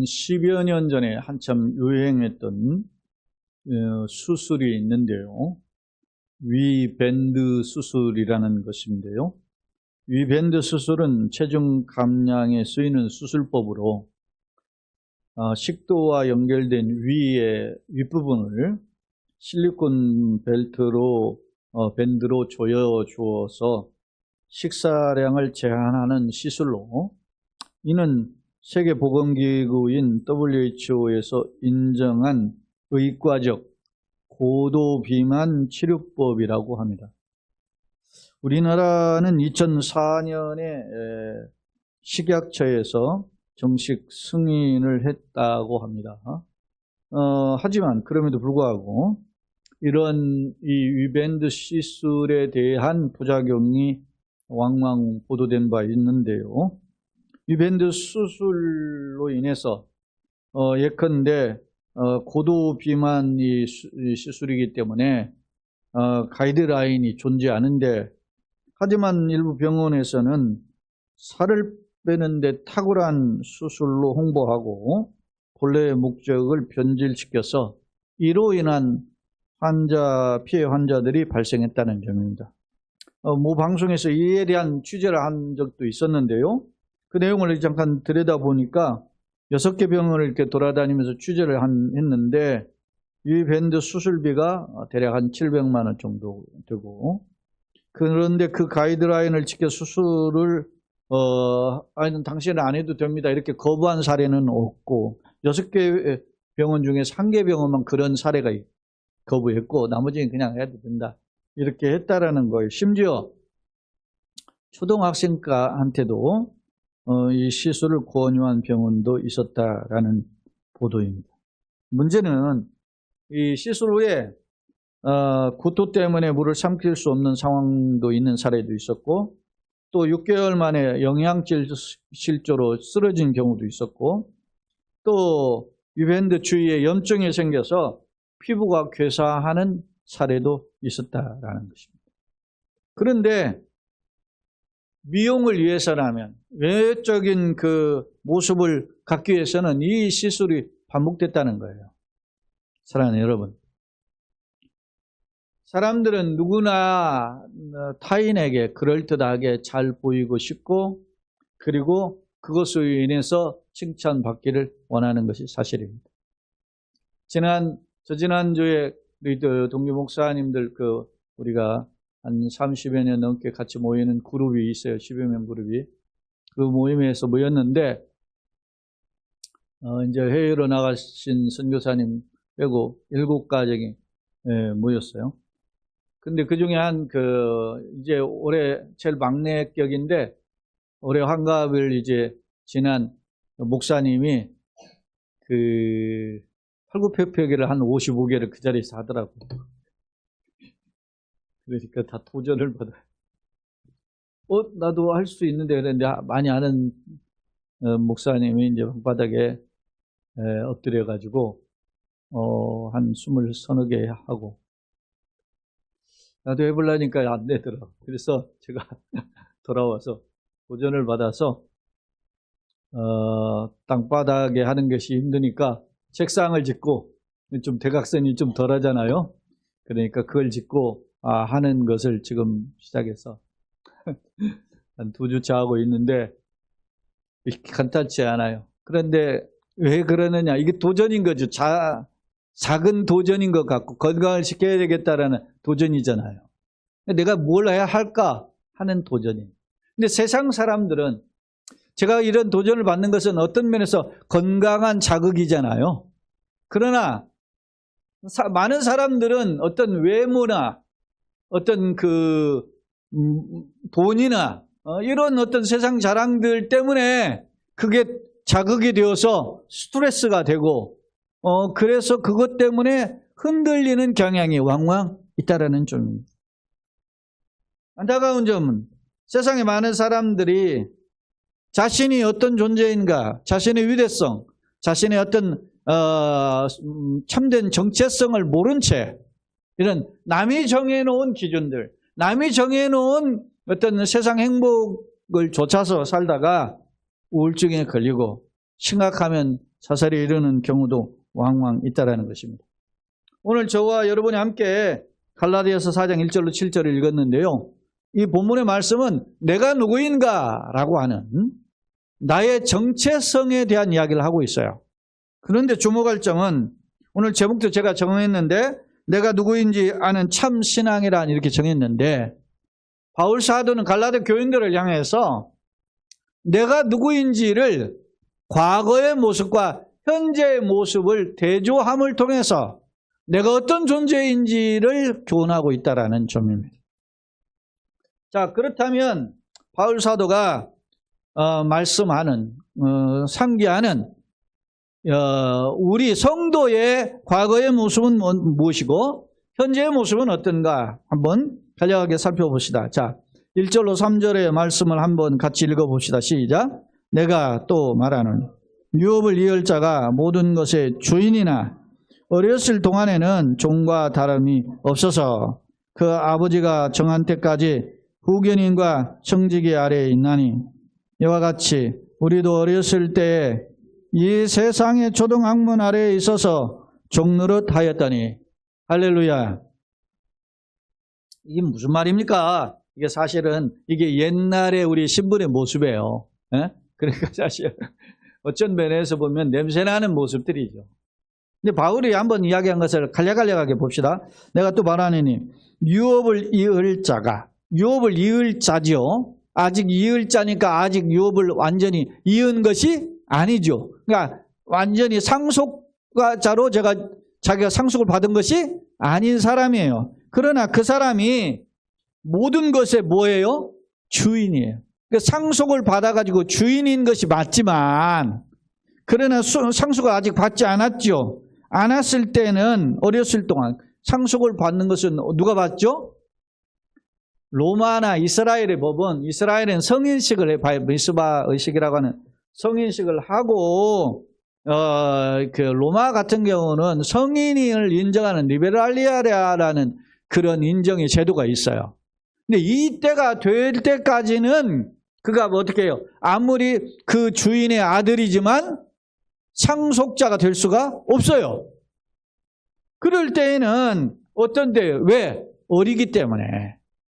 10여 년 전에 한참 유행했던 수술이 있는데요. 위밴드 수술이라는 것인데요. 위밴드 수술은 체중 감량에 쓰이는 수술법으로 식도와 연결된 위의 윗부분을 실리콘 벨트로 밴드로 조여 주어서 식사량을 제한하는 시술로, 이는 세계보건기구인 WHO에서 인정한 의과적 고도비만 치료법이라고 합니다. 우리나라는 2004년에 식약처에서 정식 승인을 했다고 합니다. 하지만 그럼에도 불구하고 이런 이 위밴드 시술에 대한 부작용이 왕왕 보도된 바 있는데요. 위밴드 수술로 인해서 예컨대 고도 비만이 시술이기 때문에 가이드라인이 존재하는데, 하지만 일부 병원에서는 살을 빼는 데 탁월한 수술로 홍보하고 본래의 목적을 변질시켜서 이로 인한 피해 환자들이 발생했다는 점입니다. 모 방송에서 이에 대한 취재를 한 적도 있었는데요. 그 내용을 잠깐 들여다보니까 6개 병원을 이렇게 돌아다니면서 취재를 했는데, 위밴드 수술비가 대략 한 700만 원 정도 되고, 그런데 그 가이드라인을 지켜 수술을 아니 당신은 안 해도 됩니다 이렇게 거부한 사례는 없고, 6개 병원 중에서 1개 병원만 그런 사례가 거부했고 나머지는 그냥 해도 된다 이렇게 했다라는 거예요. 심지어 초등학생한테도 이 시술을 권유한 병원도 있었다라는 보도입니다. 문제는 이 시술 후에 구토 때문에 물을 삼킬 수 없는 상황도 있는 사례도 있었고, 또 6개월 만에 영양질 실조로 쓰러진 경우도 있었고, 또 위밴드 주위에 염증이 생겨서 피부가 괴사하는 사례도 있었다라는 것입니다. 그런데 미용을 위해서라면, 외적인 그 모습을 갖기 위해서는 이 시술이 반복됐다는 거예요. 사랑하는 여러분, 사람들은 누구나 타인에게 그럴듯하게 잘 보이고 싶고, 그리고 그것으로 인해서 칭찬받기를 원하는 것이 사실입니다. 지난주에 우리 동료 목사님들 우리가 한 30여 년 넘게 같이 모이는 그룹이 있어요. 10여 명 그룹이. 그 모임에서 모였는데, 이제 해외로 나가신 선교사님 빼고 7가정이 모였어요. 근데 그 중에 이제 올해 제일 막내 격인데, 올해 환갑을 이제 지난 목사님이 팔굽혀펴기를 한 55개를 그 자리에서 하더라고요. 그러니까 다 도전을 받아요. 나도 할 수 있는데, 그랬는데 많이 아는 목사님이 이제 방바닥에 엎드려가지고 한 20서너 개 하고, 나도 해보려니까 안 되더라고요. 그래서 제가 돌아와서 도전을 받아서 땅바닥에 하는 것이 힘드니까 책상을 짓고, 좀 대각선이 좀 덜 하잖아요. 그러니까 그걸 짓고 하는 것을 지금 시작해서 한 2주차 하고 있는데, 간단치 않아요. 그런데 왜 그러느냐, 이게 도전인 거죠. 작은 도전인 것 같고, 건강을 지켜야 되겠다라는 도전이잖아요. 내가 뭘 해야 할까 하는 도전이에요. 근데 세상 사람들은, 제가 이런 도전을 받는 것은 어떤 면에서 건강한 자극이잖아요. 그러나 많은 사람들은 어떤 외모나 어떤 돈이나 이런 어떤 세상 자랑들 때문에 그게 자극이 되어서 스트레스가 되고, 그래서 그것 때문에 흔들리는 경향이 왕왕 있다라는 점입니다. 안타까운 점은 세상에 많은 사람들이 자신이 어떤 존재인가, 자신의 위대성, 자신의 어떤 참된 정체성을 모른 채 이런 남이 정해놓은 기준들, 남이 정해놓은 어떤 세상 행복을 쫓아서 살다가 우울증에 걸리고 심각하면 사살에 이르는 경우도 왕왕 있다라는 것입니다. 오늘 저와 여러분이 함께 갈라디아서 4장 1절로 7절을 읽었는데요. 이 본문의 말씀은 내가 누구인가라고 하는 나의 정체성에 대한 이야기를 하고 있어요. 그런데 주목할 점은 오늘 제목도 제가 정했는데 내가 누구인지 아는 참 신앙이란 이렇게 정했는데 바울 사도는 갈라디아 교인들을 향해서 내가 누구인지를 과거의 모습과 현재의 모습을 대조함을 통해서 내가 어떤 존재인지를 교훈하고 있다라는 점입니다. 자, 그렇다면 바울 사도가 말씀하는 상기하는 우리 성도의 과거의 모습은 무엇이고 현재의 모습은 어떤가 한번 간략하게 살펴봅시다. 자, 1절로 3절의 말씀을 한번 같이 읽어봅시다. 시작. 내가 또 말하는 유업을 이을 자가 모든 것의 주인이나 어렸을 동안에는 종과 다름이 없어서 그 아버지가 정한 때까지 후견인과 청지기 아래에 있나니 이와 같이 우리도 어렸을 때에 이 세상의 초등학문 아래에 있어서 종노릇 하였더니 할렐루야. 이게 무슨 말입니까? 이게 사실은 이게 옛날에 우리 신분의 모습이에요. 에? 그러니까 사실 어쩐 면에서 보면 냄새나는 모습들이죠. 근데 바울이 한번 이야기한 것을 간략하게 봅시다. 내가 또 말하느니 유업을 이을 자가 유업을 이을 자죠. 아직 이을 자니까 아직 유업을 완전히 이은 것이 아니죠. 그러니까 완전히 상속자로 자기가 상속을 받은 것이 아닌 사람이에요. 그러나 그 사람이 모든 것의 뭐예요? 주인이에요. 그러니까 상속을 받아가지고 주인인 것이 맞지만 그러나 상속을 아직 받지 않았죠. 않았을 때는 어렸을 동안 상속을 받는 것은 누가 받죠? 로마나 이스라엘의 법은 이스라엘은 성인식을 해봐요. 미스바 의식이라고 하는 성인식을 하고 그 로마 같은 경우는 성인을 인정하는 리베랄리아라는 그런 인정의 제도가 있어요. 근데 이때가 될 때까지는 그가 뭐 어떻게 해요? 아무리 그 주인의 아들이지만 상속자가 될 수가 없어요. 그럴 때에는 어떤데? 왜? 어리기 때문에.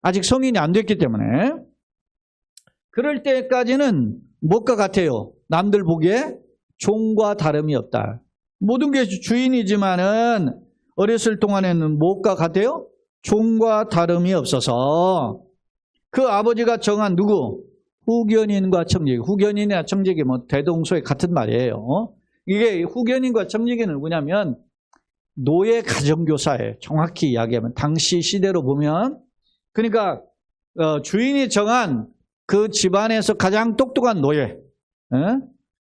아직 성인이 안 됐기 때문에. 그럴 때까지는 무엇과 같아요? 남들 보기에 종과 다름이 없다. 모든 게 주인이지만은 어렸을 동안에는 무엇과 같아요? 종과 다름이 없어서 그 아버지가 정한 누구? 후견인과 청지기. 후견인이나 청지기 뭐 대동소이 같은 말이에요. 이게 후견인과 청지기는 뭐냐면 노예 가정교사예요. 정확히 이야기하면 당시 시대로 보면 그러니까 주인이 정한 그 집안에서 가장 똑똑한 노예.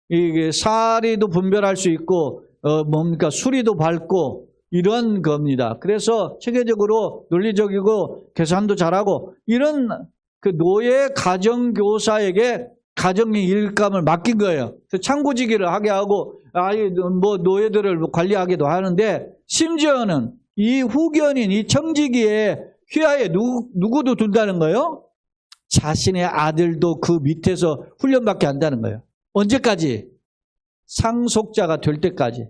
이게 사리도 분별할 수 있고 뭡니까 수리도 밟고 이런 겁니다. 그래서 체계적으로 논리적이고 계산도 잘하고 이런 그 노예 가정교사에게 가정의 일감을 맡긴 거예요. 창고지기를 하게 하고 뭐 노예들을 관리하기도 하는데 심지어는 이 후견인 이 청지기의 휘하에 누구도 둔다는 거예요? 자신의 아들도 그 밑에서 훈련받게 한다는 거예요. 언제까지? 상속자가 될 때까지.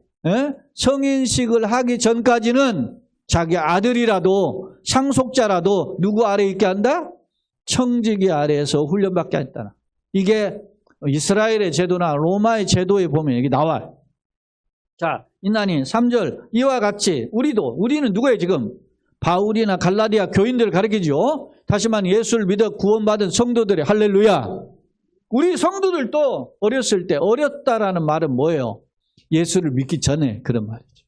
성인식을 하기 전까지는 자기 아들이라도 상속자라도 누구 아래에 있게 한다? 청지기 아래에서 훈련받게 한다. 이게 이스라엘의 제도나 로마의 제도에 보면 여기 나와요. 자, 있나니 3절 이와 같이 우리는 누구예요 지금? 바울이나 갈라디아 교인들을 가리키죠. 다시 말하면 예수를 믿어 구원받은 성도들의 할렐루야. 우리 성도들도 어렸을 때 어렸다라는 말은 뭐예요? 예수를 믿기 전에 그런 말이죠.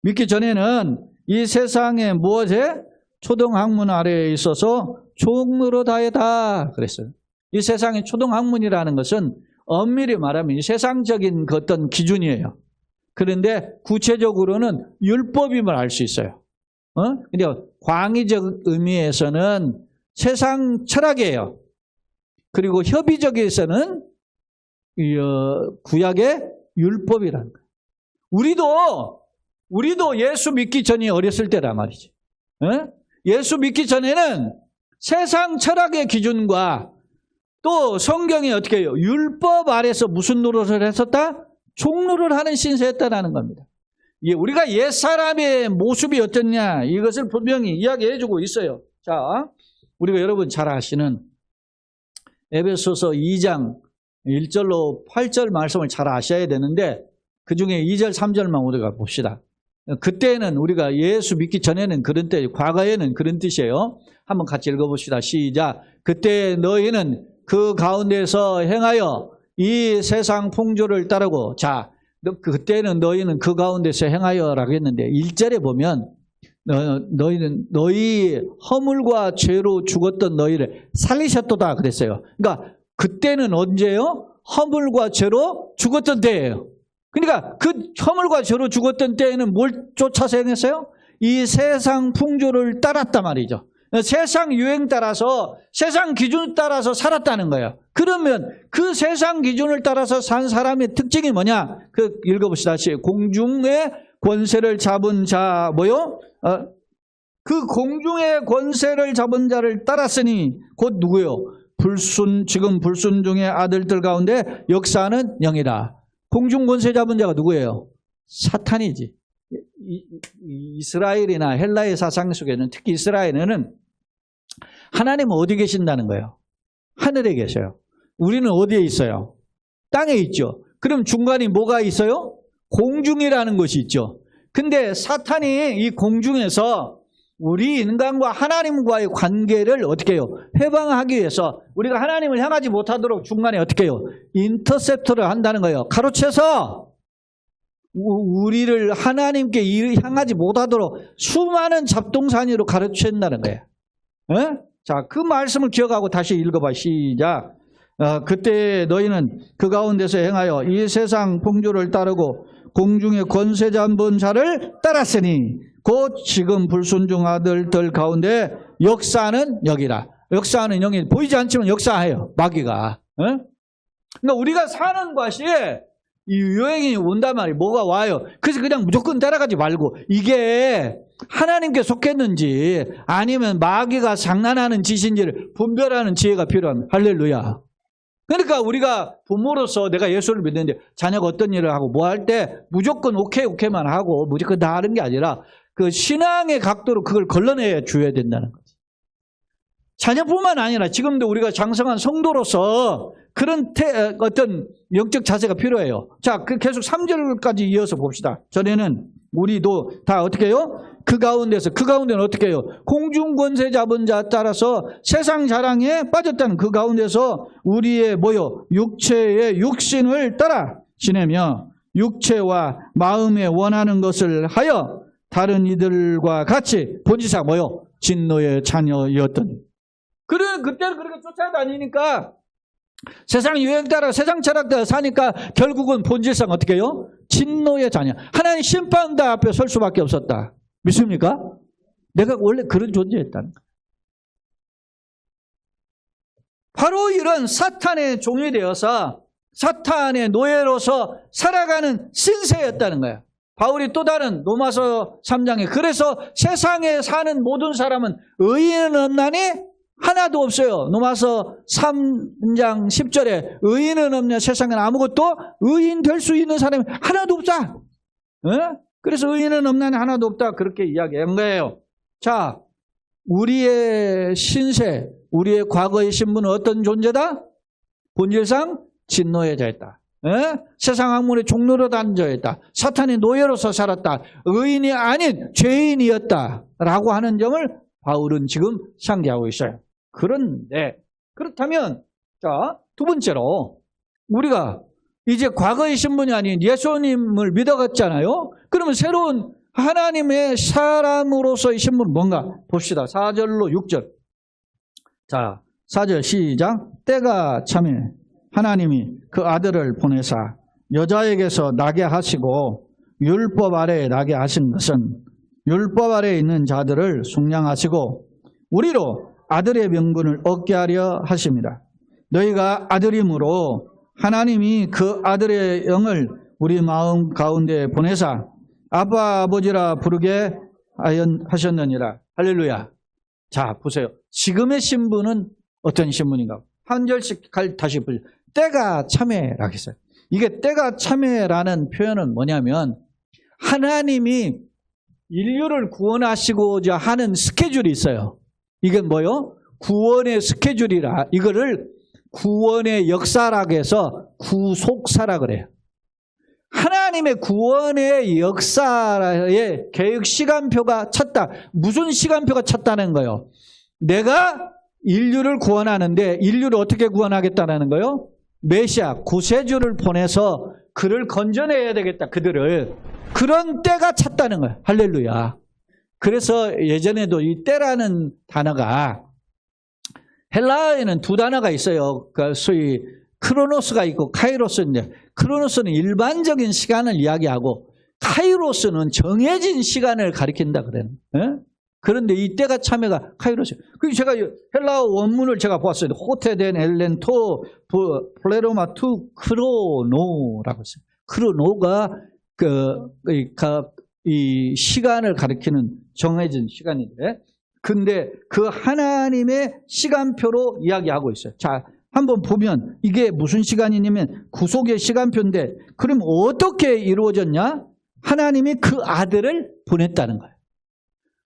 믿기 전에는 이 세상에 무엇에? 초등학문 아래에 있어서 종으로 다해다 그랬어요. 이 세상의 초등학문이라는 것은 엄밀히 말하면 이 세상적인 그 어떤 기준이에요. 그런데 구체적으로는 율법임을 알 수 있어요. 근데 광의적 의미에서는 세상 철학이에요. 그리고 협의적에서는 구약의 율법이라는 거예요. 우리도 예수 믿기 전이 어렸을 때란 말이죠. 예수 믿기 전에는 세상 철학의 기준과 또 성경이 어떻게 해요? 율법 아래서 무슨 노릇을 했었다? 종로를 하는 신세였다라는 겁니다. 우리가 옛사람의 모습이 어떻냐 이것을 분명히 이야기해주고 있어요. 자, 우리가 여러분 잘 아시는 에베소서 2장 1절로 8절 말씀을 잘 아셔야 되는데 그 중에 2절 3절만 우리가 봅시다. 그때는 우리가 예수 믿기 전에는 그런 때, 과거에는 그런 뜻이에요. 한번 같이 읽어봅시다. 시작. 그때 너희는 그 가운데서 행하여 이 세상 풍조를 따르고, 자, 그때는 너희는 그 가운데서 행하여라고 했는데 1절에 보면 너희는 너희 허물과 죄로 죽었던 너희를 살리셨도다 그랬어요. 그러니까 그때는 언제요? 허물과 죄로 죽었던 때예요. 그러니까 그 허물과 죄로 죽었던 때에는 뭘 쫓아서 행했어요? 이 세상 풍조를 따랐단 말이죠. 세상 유행 따라서 세상 기준 따라서 살았다는 거예요. 그러면 그 세상 기준을 따라서 산 사람의 특징이 뭐냐? 그 읽어봅시다. 공중의 권세를 잡은 자 뭐요? 그 공중의 권세를 잡은 자를 따랐으니 곧 누구요? 지금 불순종의 아들들 가운데 역사하는 영이다. 공중 권세 잡은 자가 누구예요? 사탄이지. 이스라엘이나 헬라의 사상 속에는 특히 이스라엘에는 하나님은 어디 계신다는 거예요? 하늘에 계셔요. 우리는 어디에 있어요? 땅에 있죠. 그럼 중간에 뭐가 있어요? 공중이라는 것이 있죠. 근데 사탄이 이 공중에서 우리 인간과 하나님과의 관계를 어떻게 해요? 해방하기 위해서 우리가 하나님을 향하지 못하도록 중간에 어떻게 해요? 인터셉터를 한다는 거예요. 가로채서 우리를 하나님께 향하지 못하도록 수많은 잡동사니로 가로챈다는 거예요. 에? 자, 그 말씀을 기억하고 다시 읽어봐. 시작. 그때 너희는 그 가운데서 행하여 이 세상 풍조를 따르고 공중의 권세 잡은 자를 따랐으니 곧 지금 불순종 아들들 가운데 역사하는 영이라. 역사하는 영이 보이지 않지만 역사해요. 마귀가. 그러니까 우리가 사는 것이 이 유행이 온단 말이에요. 뭐가 와요. 그래서 그냥 무조건 따라가지 말고 이게 하나님께 속했는지 아니면 마귀가 장난하는 짓인지를 분별하는 지혜가 필요합니다. 할렐루야. 그러니까 우리가 부모로서 내가 예수를 믿는데 자녀가 어떤 일을 하고 뭐 할 때 무조건 오케이만 하고 무조건 다 하는 게 아니라 그 신앙의 각도로 그걸 걸러내 줘야 된다는 거지. 자녀뿐만 아니라 지금도 우리가 장성한 성도로서 그런 어떤 영적 자세가 필요해요. 자, 계속 3절까지 이어서 봅시다. 전에는 우리도 다 어떻게 해요? 그 가운데는 어떻게 해요? 공중 권세 잡은 자 따라서 세상 자랑에 빠졌다는 그 가운데서 우리의 뭐요? 육체의 육신을 따라 지내며 육체와 마음에 원하는 것을 하여 다른 이들과 같이 본지사 뭐요? 진노의 자녀였더니. 그때는 그렇게 쫓아다니니까 세상 유행 따라 세상 철학 따라 사니까 결국은 본질상 어떻게 해요? 진노의 자녀. 하나님 심판다 앞에 설 수밖에 없었다. 믿습니까? 내가 원래 그런 존재였다는 거예요. 바로 이런 사탄의 종이 되어서 사탄의 노예로서 살아가는 신세였다는 거예요. 바울이 또 다른 로마서 3장에 그래서 세상에 사는 모든 사람은 의인은 없나니 하나도 없어요. 로마서 3장 10절에 의인은 없냐 세상에 아무것도 의인 될 수 있는 사람이 하나도 없다. 그래서 의인은 없나니 하나도 없다. 그렇게 이야기한 거예요. 자, 우리의 신세, 우리의 과거의 신분은 어떤 존재다? 본질상 진노의 자였다. 세상 학문의 종로로 앉아있다. 사탄의 노예로서 살았다. 의인이 아닌 죄인이었다. 라고 하는 점을 바울은 지금 상기하고 있어요. 그런데 그렇다면 자, 두 번째로 우리가 이제 과거의 신분이 아닌 예수님을 믿어갔잖아요. 그러면 새로운 하나님의 사람으로서의 신분은 뭔가 봅시다. 4절로 6절. 자, 4절 시작. 때가 참에 하나님이 그 아들을 보내사 여자에게서 나게 하시고 율법 아래에 나게 하신 것은 율법 아래에 있는 자들을 속량하시고 우리로 아들의 명분을 얻게 하려 하십니다. 너희가 아들임으로 하나님이 그 아들의 영을 우리 마음 가운데 보내사 아빠 아버지라 부르게 하셨느니라. 할렐루야. 자, 보세요. 지금의 신분은 어떤 신분인가? 한 절씩 다시 불려. 때가 참에라고 했어요. 이게 때가 참여라는 표현은 뭐냐면 하나님이 인류를 구원하시고자 하는 스케줄이 있어요. 이게 뭐요? 구원의 스케줄이라. 이거를 구원의 역사라고 해서 구속사라 그래요. 하나님의 구원의 역사의 계획 시간표가 찼다. 무슨 시간표가 찼다는 거예요? 내가 인류를 구원하는데 인류를 어떻게 구원하겠다는 거예요? 메시아, 구세주를 보내서 그를 건져내야 되겠다. 그들을. 그런 때가 찼다는 거예요. 할렐루야. 그래서 예전에도 이 때라는 단어가 헬라어에는 두 단어가 있어요. 그러니까 소위 크로노스가 있고 카이로스인데 크로노스는 일반적인 시간을 이야기하고 카이로스는 정해진 시간을 가리킨다 그래요. 그런데 이 때가 참여가 카이로스. 그리고 제가 헬라어 원문을 제가 보았어요. 호테덴 엘렌토 플레로마 투 크로노라고 했어요. 크로노가 이 시간을 가리키는 정해진 시간인데, 근데 그 하나님의 시간표로 이야기하고 있어요. 자, 한번 보면 이게 무슨 시간이냐면 구속의 시간표인데, 그럼 어떻게 이루어졌냐? 하나님이 그 아들을 보냈다는 거예요.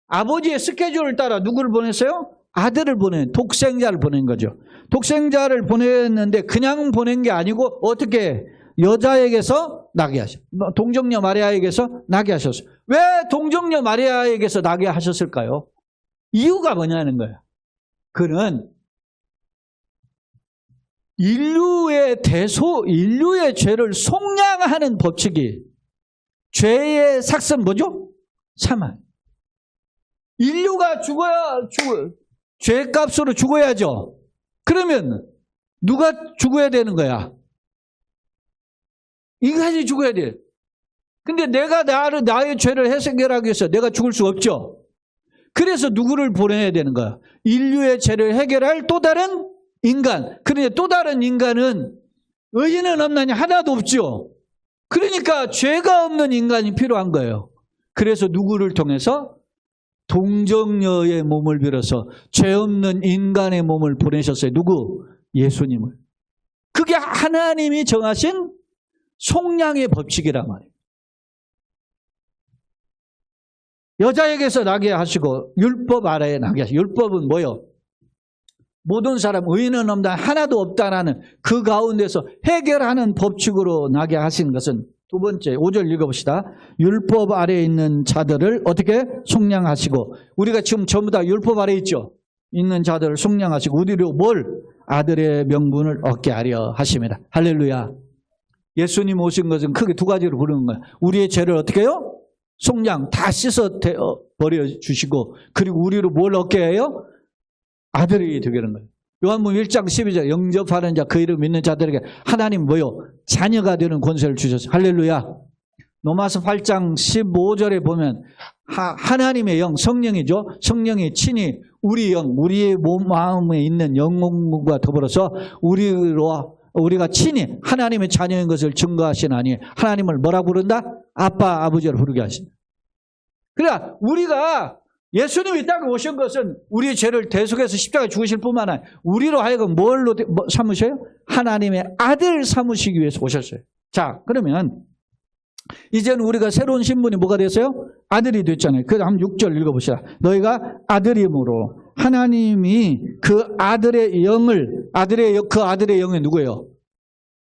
아버지의 스케줄을 따라 누구를 보냈어요? 아들을 독생자를 보낸 거죠. 독생자를 보냈는데 그냥 보낸 게 아니고 어떻게 여자에게서 나게 하셨어요. 동정녀 마리아에게서 나게 하셨어요. 왜 동정녀 마리아에게서 나게 하셨을까요? 이유가 뭐냐는 거예요. 그는 인류의 죄를 속량하는 법칙이, 죄의 삭은 뭐죠? 사망. 인류가 죄값으로 죽어야죠. 그러면 누가 죽어야 되는 거야? 인간이 죽어야 돼. 근데 내가 나의 죄를 해결하기 위해서 내가 죽을 수 없죠. 그래서 누구를 보내야 되는 거야? 인류의 죄를 해결할 또 다른 인간. 그런데 또 다른 인간은 의인은 없나니 하나도 없죠. 그러니까 죄가 없는 인간이 필요한 거예요. 그래서 누구를 통해서? 동정녀의 몸을 빌어서 죄 없는 인간의 몸을 보내셨어요. 누구? 예수님을. 그게 하나님이 정하신 속량의 법칙이란 말이에요. 여자에게서 나게 하시고 율법 아래에 나게 하시고, 율법은 뭐요? 모든 사람 의인은 없다, 하나도 없다라는 그 가운데서 해결하는 법칙으로 나게 하신 것은 두 번째 5절 읽어봅시다. 율법 아래에 있는 자들을 어떻게? 속량하시고, 우리가 지금 전부 다 율법 아래에 있죠. 있는 자들을 속량하시고 우리로 뭘? 아들의 명분을 얻게 하려 하십니다. 할렐루야. 예수님 오신 것은 크게 두 가지로 부르는 거예요. 우리의 죄를 어떻게 해요? 속량 다 씻어 버려주시고, 그리고 우리로 뭘 얻게 해요? 아들이 되게 하는 거예요. 요한복음 1장 12절 영접하는 자 그 이름 믿는 자들에게 하나님 뭐요? 자녀가 되는 권세를 주셨어요. 할렐루야. 로마서 8장 15절에 보면 하나님의 영, 성령이죠. 성령이 친히 우리 영, 우리의 몸, 마음에 있는 영혼과 더불어서 우리가 친히 하나님의 자녀인 것을 증거하시나니 하나님을 뭐라 부른다? 아빠, 아버지로 부르게 하신다. 그러니까 우리가 예수님이 이 땅에 오신 것은 우리의 죄를 대속해서 십자가에 죽으실 뿐만 아니라 우리로 하여금 뭘로 삼으셔요? 하나님의 아들 삼으시기 위해서 오셨어요. 자, 그러면 이제는 우리가 새로운 신분이 뭐가 됐어요? 아들이 됐잖아요. 그래서 한번 6절 읽어봅시다. 너희가 아들임으로 하나님이 그 아들의 영을, 그 아들의 영이 누구예요?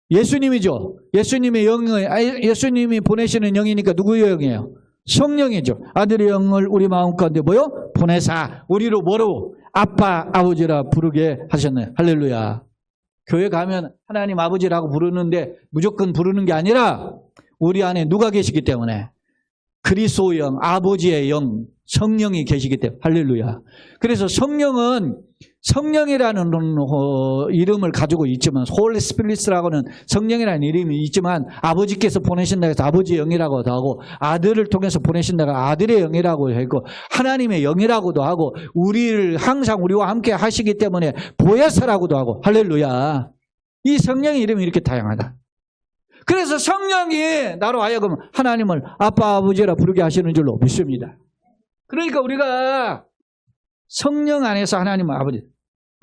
예수님이죠. 예수님이 보내시는 영이니까 누구의 영이에요? 성령이죠. 아들의 영을 우리 마음 가운데 뭐요? 보내사 우리로 뭐로? 아빠, 아버지라 부르게 하셨네요. 할렐루야. 교회 가면 하나님 아버지라고 부르는데 무조건 부르는 게 아니라 우리 안에 누가 계시기 때문에, 그리스도의 영, 아버지의 영, 성령이 계시기 때문에. 할렐루야. 그래서 성령이라는 이름을 가지고 있지만, 홀리 스피릿이라고는 성령이라는 이름이 있지만, 아버지께서 보내신다고 해서 아버지의 영이라고도 하고, 아들을 통해서 보내신다고 아들의 영이라고 하고, 하나님의 영이라고도 하고, 우리를 항상 우리와 함께 하시기 때문에 보혜사라고도 하고. 할렐루야. 이 성령의 이름이 이렇게 다양하다. 그래서 성령이 나로 하여금 하나님을 아빠, 아버지라 부르게 하시는 줄로 믿습니다. 그러니까 우리가 성령 안에서 하나님은 아버지.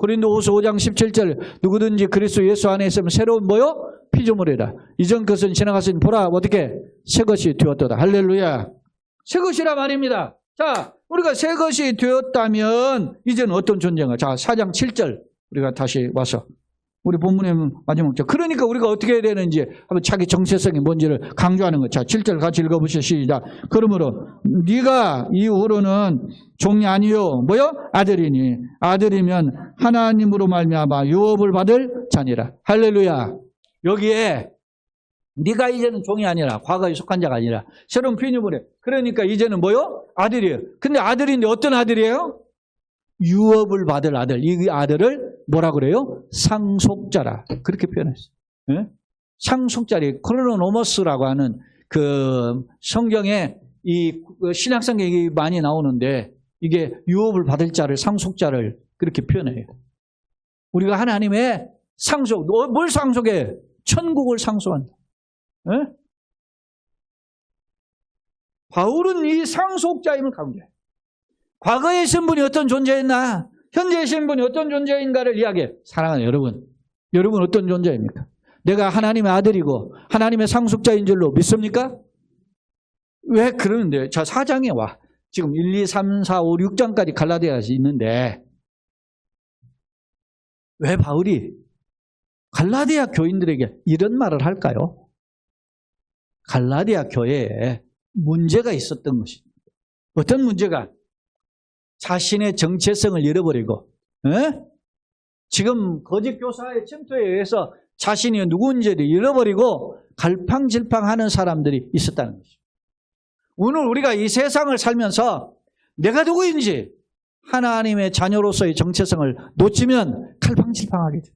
고린도후서 5장 17절 누구든지 그리스도 예수 안에 있으면 새로운 뭐요? 피조물이라. 이전 것은 지나갔으니 보라 어떻게? 새 것이 되었도다. 할렐루야. 새 것이라 말입니다. 자, 우리가 새 것이 되었다면 이제는 어떤 존재인가? 자, 4장 7절 우리가 다시 와서 우리 본문의 마지막 절. 그러니까 우리가 어떻게 해야 되는지 한번 자기 정체성이 뭔지를 강조하는 것. 자, 7절 같이 읽어보시죠. 시작. 그러므로 네가 이후로는 종이 아니요 뭐요? 아들이니 아들이면 하나님으로 말미암아 유업을 받을 자니라. 할렐루야. 여기에 네가 이제는 종이 아니라 과거에 속한 자가 아니라 새로운 피조물이에요. 그러니까 이제는 뭐요? 아들이에요. 근데 아들인데 어떤 아들이에요? 유업을 받을 아들. 이 아들을 뭐라 그래요? 상속자라. 그렇게 표현했어요. 네? 상속자리 크로노노머스라고 하는 그 성경에 이 신약성경이 많이 나오는데 이게 유업을 받을 자를 상속자를 그렇게 표현해요. 우리가 하나님의 상속, 뭘 상속해? 천국을 상속한다. 네? 바울은 이 상속자임을 강조해요. 과거의 신분이 어떤 존재였나? 현재의 신분이 어떤 존재인가를 이야기해. 사랑하는 여러분, 여러분 어떤 존재입니까? 내가 하나님의 아들이고 하나님의 상속자인 줄로 믿습니까? 왜 그러는데? 자, 4장에 와. 지금 1, 2, 3, 4, 5, 6장까지 갈라디아에 있는데 왜 바울이 갈라디아 교인들에게 이런 말을 할까요? 갈라디아 교회에 문제가 있었던 것입니다. 어떤 문제가? 자신의 정체성을 잃어버리고 지금 거짓 교사의 침투에 의해서 자신이 누군지를 잃어버리고 갈팡질팡하는 사람들이 있었다는 것입니다. 오늘 우리가 이 세상을 살면서 내가 누구인지 하나님의 자녀로서의 정체성을 놓치면 갈팡질팡하게 돼요.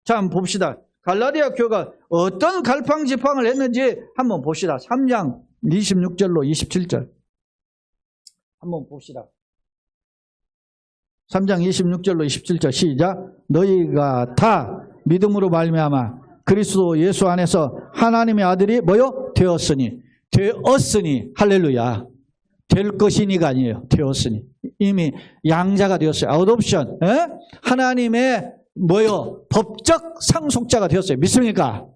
자, 한번 봅시다. 갈라디아 교회가 어떤 갈팡질팡을 했는지 한번 봅시다. 3장 26절로 27절 한번 봅시다. 3장 26절로 27절 시작. 너희가 다 믿음으로 말미암아 그리스도 예수 안에서 하나님의 아들이 뭐요? 되었으니 할렐루야. 될 것이니가 아니에요. 되었으니 이미 양자가 되었어요. 아웃옵션. 하나님의 뭐요? 법적 상속자가 되었어요. 믿습니까?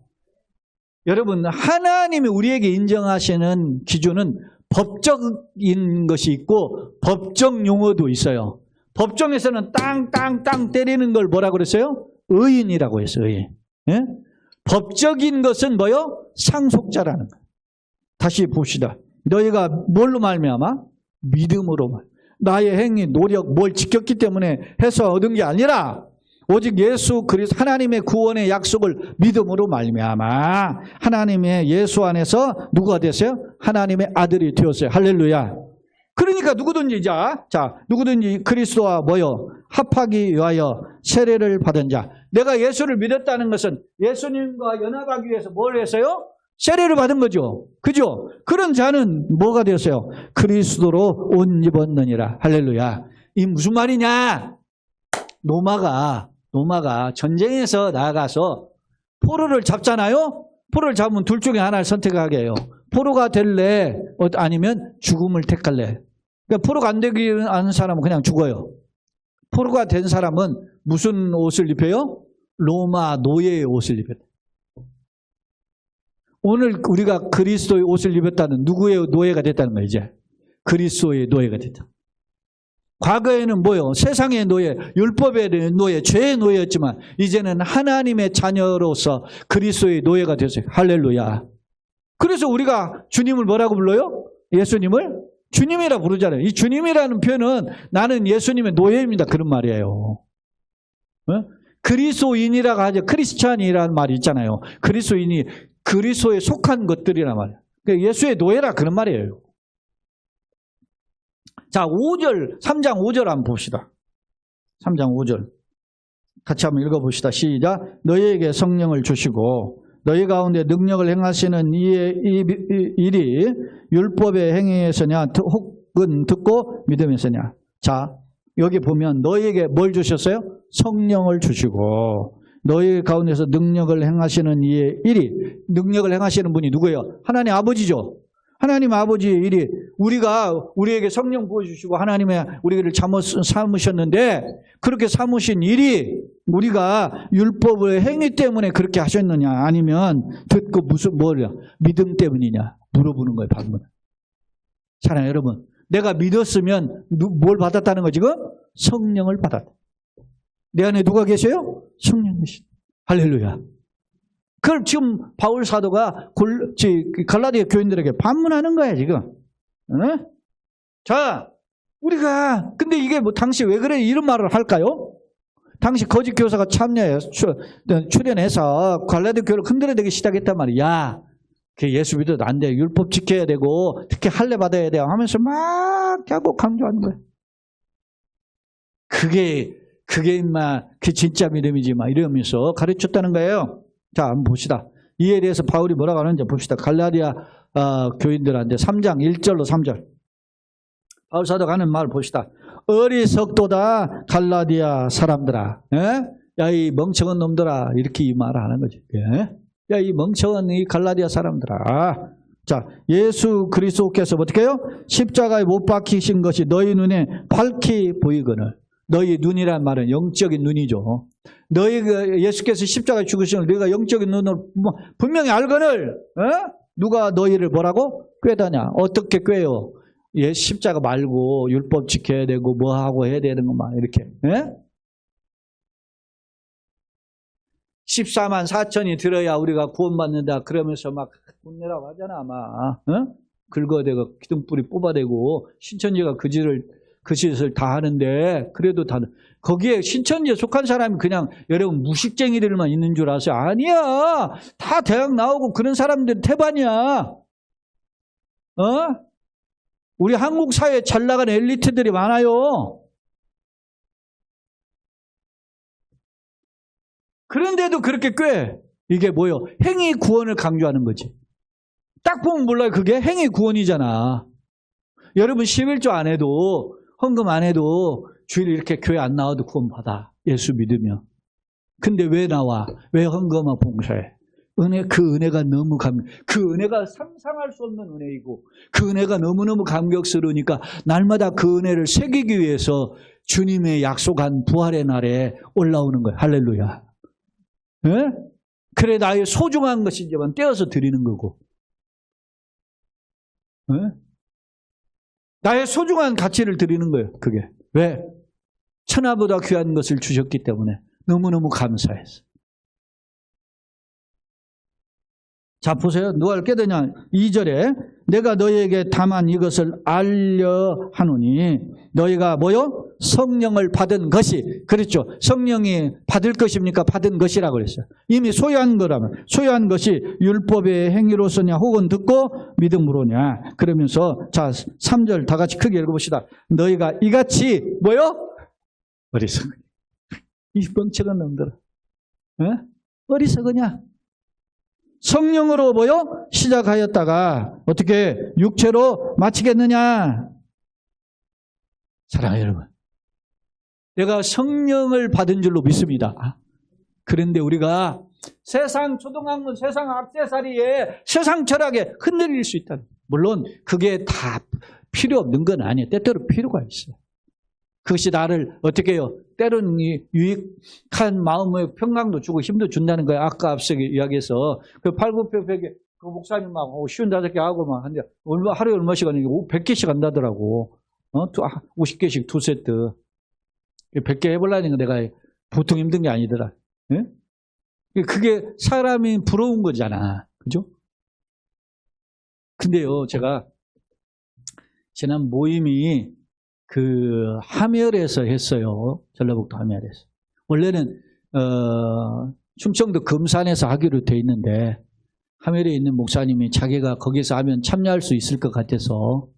여러분, 하나님이 우리에게 인정하시는 기준은 법적인 것이 있고 법적 용어도 있어요. 법정에서는 땅 때리는 걸 뭐라고 그랬어요? 의인이라고 했어요. 의인. 예? 법적인 것은 뭐요? 상속자라는 거예요. 다시 봅시다. 너희가 뭘로 말미암아? 믿음으로 말. 나의 행위, 노력, 뭘 지켰기 때문에 해서 얻은 게 아니라 오직 예수 그리스도 하나님의 구원의 약속을 믿음으로 말미암아 하나님의 예수 안에서 누구가 됐어요? 하나님의 아들이 되었어요. 할렐루야. 그러니까 누구든지 누구든지 그리스도와 뭐요? 합하기 위하여 세례를 받은 자. 내가 예수를 믿었다는 것은 예수님과 연합하기 위해서 뭘 했어요? 세례를 받은 거죠. 그죠? 그런 자는 뭐가 되었어요? 그리스도로 옷 입었느니라. 할렐루야. 이 무슨 말이냐? 노마가 전쟁에서 나가서 포로를 잡잖아요. 포로를 잡으면 둘 중에 하나를 선택하게 해요. 포로가 될래? 아니면 죽음을 택할래? 그러니까 포로가 안 되기 하는 사람은 그냥 죽어요. 포로가 된 사람은 무슨 옷을 입혀요? 로마 노예의 옷을 입혀요. 오늘 우리가 그리스도의 옷을 입었다는 누구의 노예가 됐다는 거예요, 이제. 그리스도의 노예가 됐다. 과거에는 뭐요? 세상의 노예, 율법의 노예, 죄의 노예였지만 이제는 하나님의 자녀로서 그리스도의 노예가 됐어요. 할렐루야. 그래서 우리가 주님을 뭐라고 불러요? 예수님을 주님이라 부르잖아요. 이 주님이라는 표현은 나는 예수님의 노예입니다. 그런 말이에요. 그리스도인이라고 하죠. 크리스찬이라는 말이 있잖아요. 그리스도인이 그리스도에 속한 것들이란 말이에요. 그러니까 예수의 노예라 그런 말이에요. 자, 5절, 3장 5절 한번 봅시다. 3장 5절. 같이 한번 읽어봅시다. 시작. 너희에게 성령을 주시고 너희 가운데 능력을 행하시는 이 일이 율법의 행위에서냐 혹은 듣고 믿음에서냐. 자, 여기 보면 너희에게 뭘 주셨어요? 성령을 주시고 너희 가운데서 능력을 행하시는 이 일이, 능력을 행하시는 분이 누구예요? 하나님 아버지죠. 하나님 아버지의 일이 우리에게 성령 부어주시고 하나님의 우리를 삼으셨는데 그렇게 삼으신 일이 우리가 율법의 행위 때문에 그렇게 하셨느냐 아니면 듣고 뭐냐 믿음 때문이냐 물어보는 거예요. 방금. 사랑하는 여러분, 내가 믿었으면 뭘 받았다는 거 지금? 성령을 받았다. 내 안에 누가 계세요? 성령이신. 할렐루야. 그걸 지금 바울 사도가 갈라디아 교인들에게 반문하는 거야 지금. 응? 자, 우리가 근데 이게 뭐 당시 왜 그래 이런 말을 할까요? 당시 거짓 교사가 참여해 출연해서 갈라디아 교회를 흔들어대기 시작했단 말이야. 예수 믿어도 안 돼. 율법 지켜야 되고 특히 할례 받아야 돼 하면서 막 하고 강조하는 거야. 그게 인마 그 진짜 믿음이지 막 이러면서 가르쳤다는 거예요. 자, 한번 봅시다. 이에 대해서 바울이 뭐라고 하는지 봅시다. 갈라디아 교인들한테 3장 1절로 3절. 바울 사도가 하는 말 봅시다. 어리석도다 갈라디아 사람들아. 야, 이 멍청한 놈들아. 이렇게 이 말을 하는 거지. 야, 이 멍청한 이 갈라디아 사람들아. 자, 예수 그리스도께서 어떻게 해요? 십자가에 못 박히신 것이 너희 눈에 밝히 보이거늘. 너희 눈이란 말은 영적인 눈이죠. 예수께서 십자가에 죽으신 걸 너희가 영적인 눈으로 분명히 알거늘. 누가 너희를 뭐라고? 꾀다냐. 어떻게 꾀요? 십자가 말고 율법 지켜야 되고 뭐하고 해야 되는 것만 이렇게. 14만 4천이 들어야 우리가 구원받는다. 그러면서 막 혼내라고 하잖아. 막 긁어대고 기둥뿌리 뽑아대고 신천지가 그 짓을 다 하는데 그래도 다 거기에 신천지에 속한 사람이 그냥 여러분 무식쟁이들만 있는 줄 아세요? 아니야. 다 대학 나오고 그런 사람들 태반이야. 우리 한국 사회에 잘 나가는 엘리트들이 많아요. 그런데도 그렇게 꽤 이게 뭐요? 행위 구원을 강조하는 거지. 딱 보면 몰라요. 그게 행위 구원이잖아. 여러분 11조 안 해도 헌금 안 해도 주일 이렇게 교회 안 나와도 구원받아. 예수 믿으면. 근데 왜 나와? 왜 헌금하고 봉사해? 그 은혜가 너무 그 은혜가 상상할 수 없는 은혜이고 그 은혜가 너무너무 감격스러우니까 날마다 그 은혜를 새기기 위해서 주님의 약속한 부활의 날에 올라오는 거예요. 할렐루야. 그래 나의 소중한 것이지만 떼어서 드리는 거고 나의 소중한 가치를 드리는 거예요. 그게. 왜? 천하보다 귀한 것을 주셨기 때문에 너무너무 감사해서. 자 보세요. 누가 깨닫냐. 2절에 내가 너희에게 다만 이것을 알려 하노니 너희가 뭐요? 성령을 받은 것이. 그렇죠. 성령이 받을 것입니까? 받은 것이라고 그랬어요. 이미 소유한 거라면 소유한 것이 율법의 행위로서냐 혹은 듣고 믿음으로냐. 그러면서 자 3절 다 같이 크게 읽어봅시다. 너희가 이같이 뭐요? 어리석으냐. 이 멍청한 놈들아. 어리석으냐. 성령으로 뭐요? 시작하였다가 어떻게 육체로 마치겠느냐. 사랑하는 여러분, 내가 성령을 받은 줄로 믿습니다. 그런데 우리가 세상 초등학문, 세상 악세사리에 세상 철학에 흔들릴 수 있다. 물론 그게 다 필요 없는 건 아니에요. 때때로 필요가 있어요. 그것이 나를 어떻게 해요? 때로는 유익한 마음의 평강도 주고 힘도 준다는 거예요. 아까 앞서 이야기해서 그 팔굽혀펴기 그 목사님하고 55개 하고 막 하는데 하루에 얼마씩 하는지 100개씩 한다더라고. 50개씩 2세트. 100개 해보려니까 내가 보통 힘든 게 아니더라. 그게 사람이 부러운 거잖아. 그죠? 근데요, 제가 지난 모임이 그 함열에서 했어요. 전라북도 함열에서. 원래는 충청도 금산에서 하기로 돼 있는데 함열에 있는 목사님이 자기가 거기서 하면 참여할 수 있을 것 같아서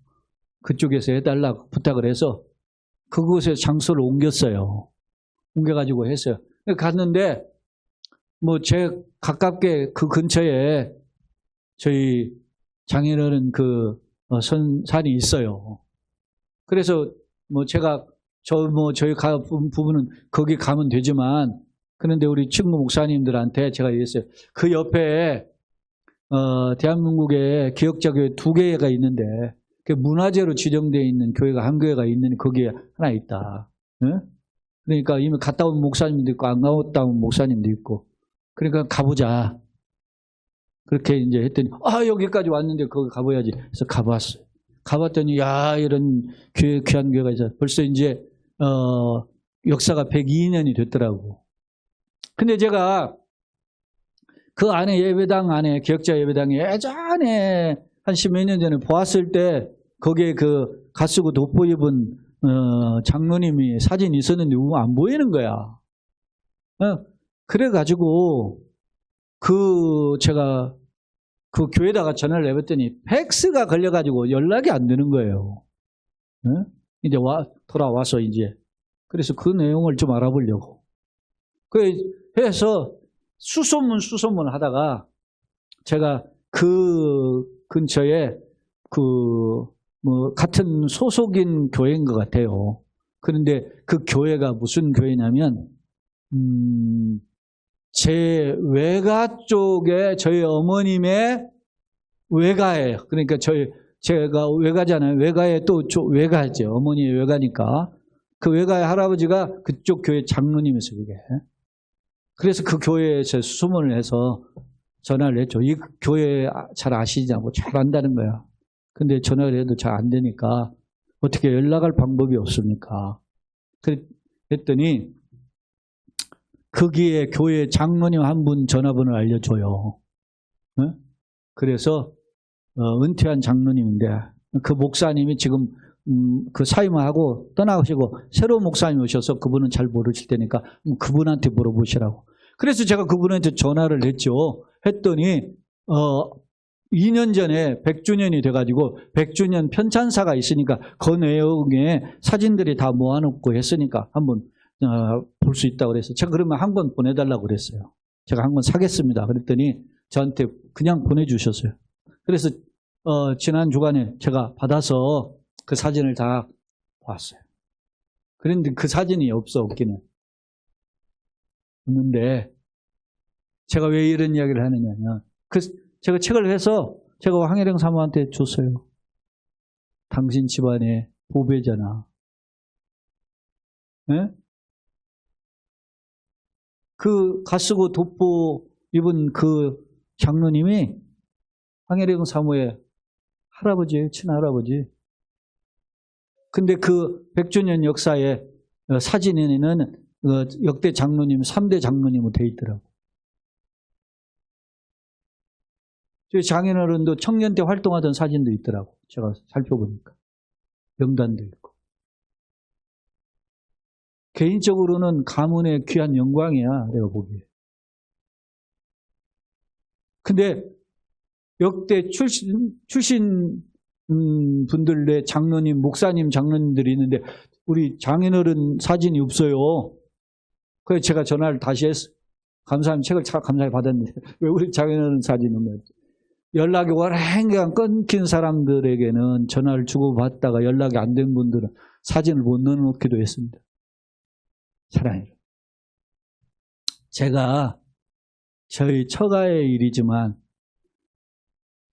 그쪽에서 해달라고 부탁을 해서 그곳에 장소를 옮겼어요. 옮겨가지고 했어요. 갔는데 뭐 제 가깝게 그 근처에 저희 장인어른 그 산이 있어요. 그래서 뭐 제가 저희 부부는 거기 가면 되지만 그런데 우리 친구 목사님들한테 제가 얘기했어요. 그 옆에 대한민국에 기억자교회 2개가 있는데 그 문화재로 지정되어 있는 교회가 한 교회가 있는 거기에 하나 있다. 예? 그러니까 이미 갔다 온 목사님도 있고 안 갔다 온 목사님도 있고 그러니까 가보자. 그렇게 이제 했더니 여기까지 왔는데 거기 가봐야지. 그래서 가봤어요. 가봤더니 야 이런 귀한 교회가 있어. 벌써 이제 역사가 102년이 됐더라고. 근데 제가 그 안에 예배당 안에 기억자 예배당에 예전에 한 10몇 년 전에 보았을 때 거기에 그 갓쓰고 돋보 입은 장로님이 사진이 있었는데 안 보이는 거야. 그래가지고 제가 그 교회에다가 전화를 해봤더니 팩스가 걸려가지고 연락이 안 되는 거예요. 이제 돌아와서 이제 그래서 그 내용을 좀 알아보려고. 그래서 수소문 하다가 제가 그 근처에 같은 소속인 교회인 것 같아요. 그런데 그 교회가 무슨 교회냐면, 제 외가 쪽에 저희 어머님의 외가예요. 그러니까 제가 외가잖아요. 외가에 또 외가죠. 어머니의 외가니까. 그 외가의 할아버지가 그쪽 교회 장로님이었어요, 그게. 그래서 그 교회에서 수소문을 해서 전화를 했죠. 이 교회 잘 아시냐고 잘 안다는 거야. 근데 전화를 해도 잘 안 되니까 어떻게 연락할 방법이 없습니까? 그랬더니 거기에 교회 장로님 한 분 전화번호를 알려줘요. 그래서 은퇴한 장로님인데 그 목사님이 지금 그 사임하고 떠나시고 새로운 목사님이 오셔서 그분은 잘 모르실 테니까 그분한테 물어보시라고. 그래서 제가 그분한테 전화를 했죠. 했더니 2년 전에 100주년이 돼가지고 100주년 편찬사가 있으니까 그 내용에 사진들이 다 모아놓고 했으니까 한번 볼 수 있다고 그래서 제가 그러면 한 권 보내달라고 그랬어요. 제가 한 권 사겠습니다. 그랬더니 저한테 그냥 보내주셨어요. 그래서 지난 주간에 제가 받아서 그 사진을 다 봤어요. 그런데 그 사진이 없기는. 없는데 제가 왜 이런 이야기를 하느냐면 제가 책을 해서 제가 황혜령 사모한테 줬어요. 당신 집안의 보배잖아. 네? 그 갓쓰고 돋보 입은 그 장로님이 황혜령 사모의 할아버지예요. 친할아버지. 근데 그 100주년 역사의 사진에는 역대 장로님, 3대 장로님으로 돼 있더라고. 저희 장인어른도 청년 때 활동하던 사진도 있더라고. 제가 살펴보니까. 명단도 있고. 개인적으로는 가문의 귀한 영광이야, 내가 보기에. 근데 역대 출신 분들의 장로님, 목사님, 장로님들이 있는데 우리 장인어른 사진이 없어요. 그래서 제가 전화를 다시 했어요. 감사합니다. 책을 참 감사히 받았는데 왜 우리 장인어른 사진이 없나요? 연락이 오랜 끊긴 사람들에게는 전화를 주고받다가 연락이 안 된 분들은 사진을 못 넣어놓기도 했습니다. 사랑해요. 제가 저희 처가의 일이지만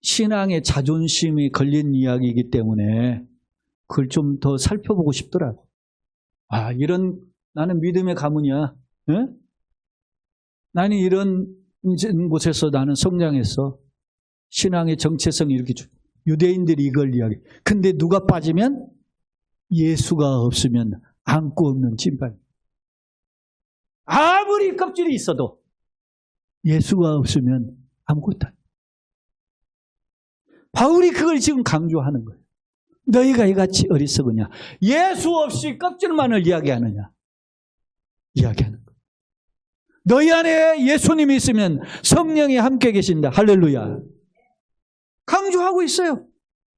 신앙의 자존심이 걸린 이야기이기 때문에 그걸 좀 더 살펴보고 싶더라고. 나는 믿음의 가문이야. 에? 나는 이런 곳에서 나는 성장했어. 신앙의 정체성이 이렇게 유대인들이 이걸 이야기. 근데 누가 빠지면 예수가 없으면 안고 없는 찐발. 아무리 껍질이 있어도 예수가 없으면 아무것도 아니야. 바울이 그걸 지금 강조하는 거예요. 너희가 이같이 어리석으냐. 예수 없이 껍질만을 이야기하느냐. 이야기하는 거예요. 너희 안에 예수님이 있으면 성령이 함께 계신다. 할렐루야. 강조하고 있어요.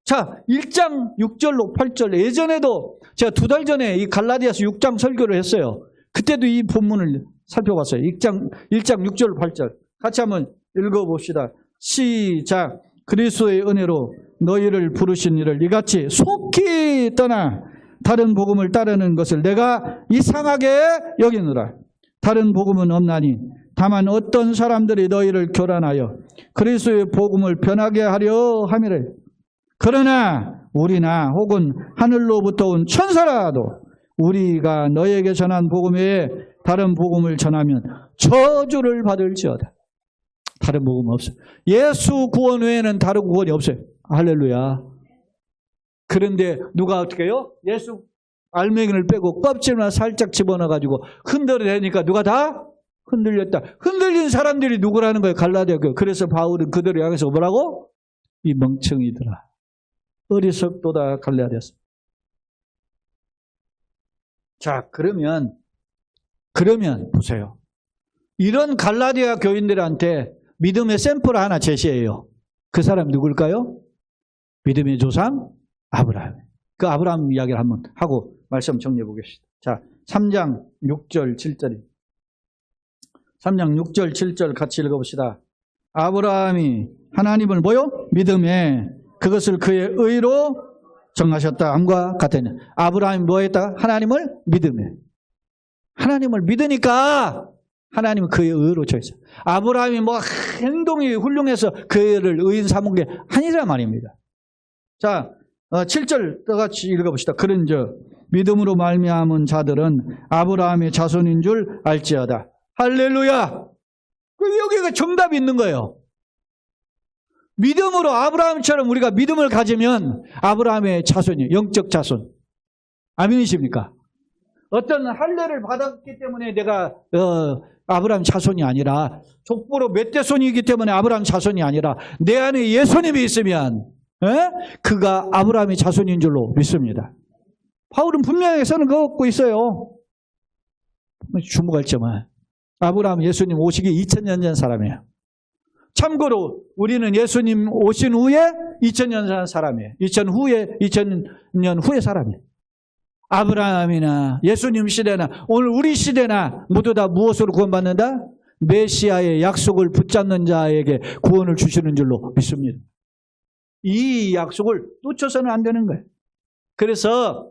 자, 1장 6절로 8절. 예전에도 제가 2달 전에 이 갈라디아서 6장 설교를 했어요. 그때도 이 본문을 살펴봤어요. 1장 6절 8절. 같이 한번 읽어봅시다. 시작. 그리스도의 은혜로 너희를 부르신 이를 이같이 속히 떠나 다른 복음을 따르는 것을 내가 이상하게 여기노라. 다른 복음은 없나니 다만 어떤 사람들이 너희를 교란하여 그리스도의 복음을 변하게 하려 함이래. 그러나 우리나 혹은 하늘로부터 온 천사라도 우리가 너에게 전한 복음 외에 다른 복음을 전하면 저주를 받을지어다. 다른 복음 없어요. 예수 구원 외에는 다른 구원이 없어요. 할렐루야. 그런데 누가 어떻게 해요? 예수 알맹이를 빼고 껍질만 살짝 집어넣어가지고 흔들어대니까 누가 다 흔들렸다. 흔들린 사람들이 누구라는 거예요? 갈라디아 교회. 그래서 바울은 그들을 향해서 뭐라고? 이 멍청이들아. 어리석도다 갈라디아서. 자, 그러면 보세요. 이런 갈라디아 교인들한테 믿음의 샘플 하나 제시해요. 그 사람 누굴까요? 믿음의 조상 아브라함. 그 아브라함 이야기를 한번 하고 말씀 정리해 보겠습니다. 자, 3장 6절 7절이 3장 6절 7절 같이 읽어봅시다. 아브라함이 하나님을 뭐요? 믿음에 그것을 그의 의로 정하셨다 함과 같으니. 아브라함이 뭐 했다? 하나님을 믿음에. 하나님을 믿으니까 하나님은 그의 의로 정했어요. 아브라함이 뭐 행동이 훌륭해서 그를 의인 삼은 게 아니란 말입니다. 자, 7절 똑같이 읽어봅시다. 그런즉 믿음으로 말미암은 자들은 아브라함의 자손인 줄 알지어다. 할렐루야. 여기가 정답이 있는 거예요. 믿음으로 아브라함처럼 우리가 믿음을 가지면 아브라함의 자손이에요. 영적 자손. 아멘이십니까? 어떤 할례를 받았기 때문에 내가 아브라함 자손이 아니라, 족보로 몇 대손이기 때문에 아브라함 자손이 아니라 내 안에 예수님이 있으면 그가 아브라함의 자손인 줄로 믿습니다. 바울은 분명히 선을 그었고 있어요. 주목할지만 아브라함 예수님 오시기 2000년 전 사람이에요. 참고로 우리는 예수님 오신 후에 2000년 전 사람이에요. 2000년 후의 사람이에요. 아브라함이나 예수님 시대나 오늘 우리 시대나 모두 다 무엇으로 구원받는다? 메시아의 약속을 붙잡는 자에게 구원을 주시는 줄로 믿습니다. 이 약속을 놓쳐서는 안 되는 거예요. 그래서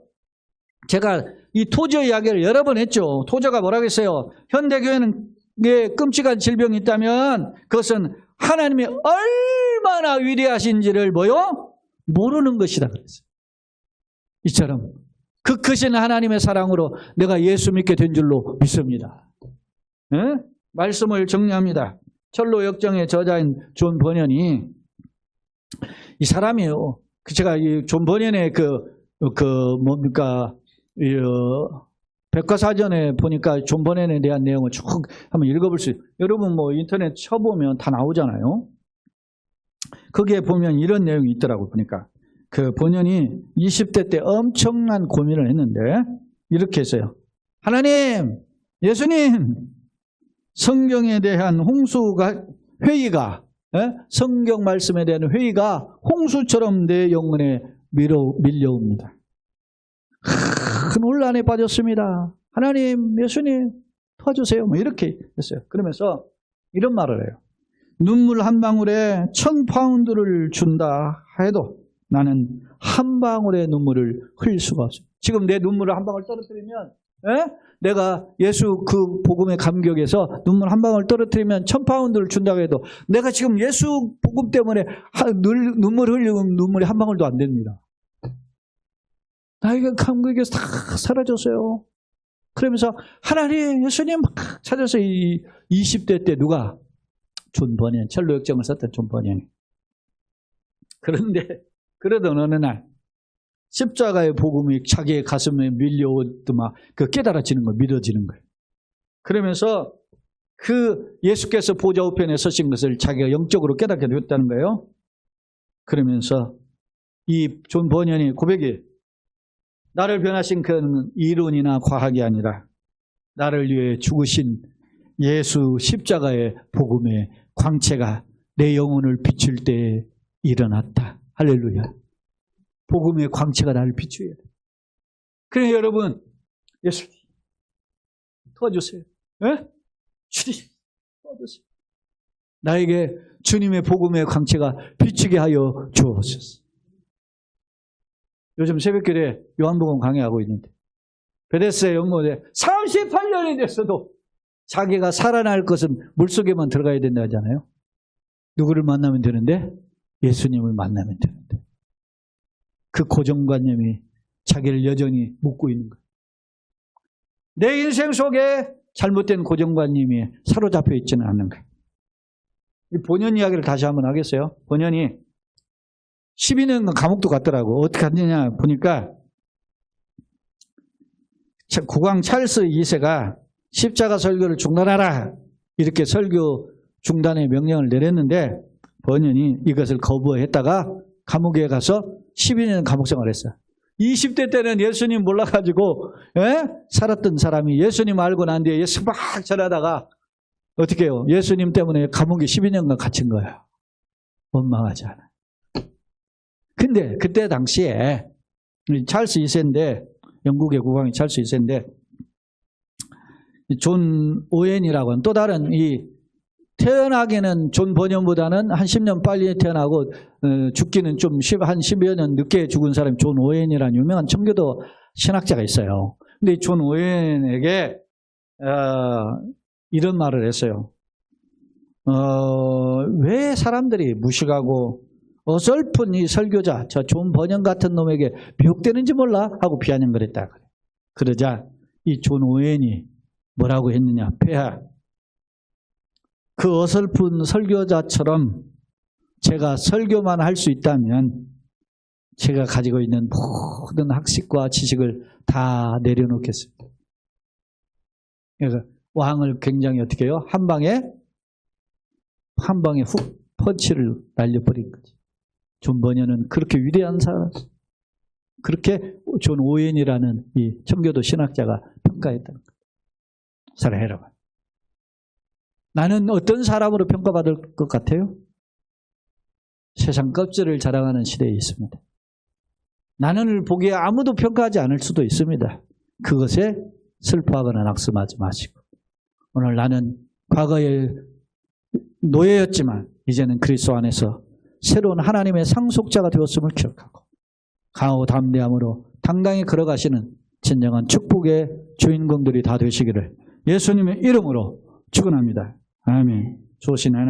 제가 이 토저 이야기를 여러 번 했죠. 토저가 뭐라고 했어요? 현대교회는 끔찍한 질병이 있다면 그것은 하나님이 얼마나 위대하신지를 뭐요? 모르는 것이다 그랬어요. 이처럼 그 크신 하나님의 사랑으로 내가 예수 믿게 된 줄로 믿습니다. 말씀을 정리합니다. 철로 역정의 저자인 존 버년이 이 사람이요. 제가 이 존 버년의 백과사전에 보니까 존 버년에 대한 내용을 쭉 한번 읽어볼 수 있어요. 여러분 뭐 인터넷 쳐보면 다 나오잖아요. 거기에 보면 이런 내용이 있더라고요. 보니까 그 버년이 20대 때 엄청난 고민을 했는데 이렇게 했어요. 하나님, 예수님, 성경에 대한 회의가 성경 말씀에 대한 회의가 홍수처럼 내 영혼에 밀려옵니다. 큰 혼란에 빠졌습니다. 하나님, 예수님 도와주세요. 뭐 이렇게 했어요. 그러면서 이런 말을 해요. 눈물 한 방울에 1000파운드를 준다 해도 나는 한 방울의 눈물을 흘릴 수가 없어요. 지금 내 눈물을 한 방울 떨어뜨리면 내가 예수 그 복음의 감격에서 눈물 한 방울 떨어뜨리면 1000파운드를 준다고 해도 내가 지금 예수 복음 때문에 눈물 흘리면 눈물이 한 방울도 안 됩니다. 나에게 감격에서 다 사라졌어요. 그러면서 하나님, 예수님 막 찾아서 이 20대 때 누가? 존 버년, 철로 역정을 썼던 존 버년이. 그런데 그러던 어느 날 십자가의 복음이 자기의 가슴에 밀려오더만 그 깨달아지는 거예요. 믿어지는 거예요. 그러면서 그 예수께서 보좌 우편에 서신 것을 자기가 영적으로 깨닫게 되었다는 거예요. 그러면서 이 존 버년이 고백이 나를 변하신 그는 이론이나 과학이 아니라 나를 위해 죽으신 예수 십자가의 복음의 광채가 내 영혼을 비출 때에 일어났다. 할렐루야. 복음의 광채가 나를 비추어야 돼. 그래 여러분, 예수님 도와주세요. 주님 도와주세요. 나에게 주님의 복음의 광채가 비추게 하여 주옵소서. 요즘 새벽길에 요한복음 강의하고 있는데 베데스다 연못에 38년이 됐어도 자기가 살아날 것은 물속에만 들어가야 된다 하잖아요. 누구를 만나면 되는데? 예수님을 만나면 되는데. 그 고정관념이 자기를 여전히 묶고 있는 거예요. 내 인생 속에 잘못된 고정관념이 사로잡혀 있지는 않는 거예요. 이 본연 이야기를 다시 한번 하겠어요. 본연이 12년 감옥도 갔더라고. 어떻게 갔느냐 보니까 국왕 찰스 2세가 십자가 설교를 중단하라 이렇게 설교 중단의 명령을 내렸는데 본연이 이것을 거부했다가 감옥에 가서 12년 감옥 생활을 했어요. 20대 때는 예수님 몰라가지고 살았던 사람이 예수님 알고 난 뒤에 예수 막 전하다가 어떻게 해요? 예수님 때문에 감옥에 12년간 갇힌 거예요. 원망하지 않아. 근데 그때 당시에 찰스 2세인데 영국의 국왕이 찰스 2세인데 존 오웬이라고 하는 또 다른 이 태어나기는 존 번연보다는 한 10년 빨리 태어나고 죽기는 좀 한 10여 년 늦게 죽은 사람이 존 오웬이라는 유명한 청교도 신학자가 있어요. 근데 존 오웬에게 이런 말을 했어요. 왜 사람들이 무식하고 어설픈 이 설교자 저 존 번연 같은 놈에게 미혹되는지 몰라? 하고 비아냥거렸다. 그러자 이 존 오웬이 뭐라고 했느냐? 폐하, 그 어설픈 설교자처럼 제가 설교만 할 수 있다면 제가 가지고 있는 모든 학식과 지식을 다 내려놓겠습니다. 그래서 왕을 굉장히 어떻게 해요? 한 방에 훅 펀치를 날려버린 거지. 존 번연은 그렇게 위대한 사람, 그렇게 존 오웬이라는 이 청교도 신학자가 평가했다는 거예요. 사랑해 여러분. 나는 어떤 사람으로 평가받을 것 같아요? 세상 껍질을 자랑하는 시대에 있습니다. 나는 보기에 아무도 평가하지 않을 수도 있습니다. 그것에 슬퍼하거나 낙심하지 마시고 오늘 나는 과거에 노예였지만 이제는 그리스도 안에서 새로운 하나님의 상속자가 되었음을 기억하고 강하고 담대함으로 당당히 걸어가시는 진정한 축복의 주인공들이 다 되시기를 예수님의 이름으로 축원합니다. 아멘. 좋으신 하나님.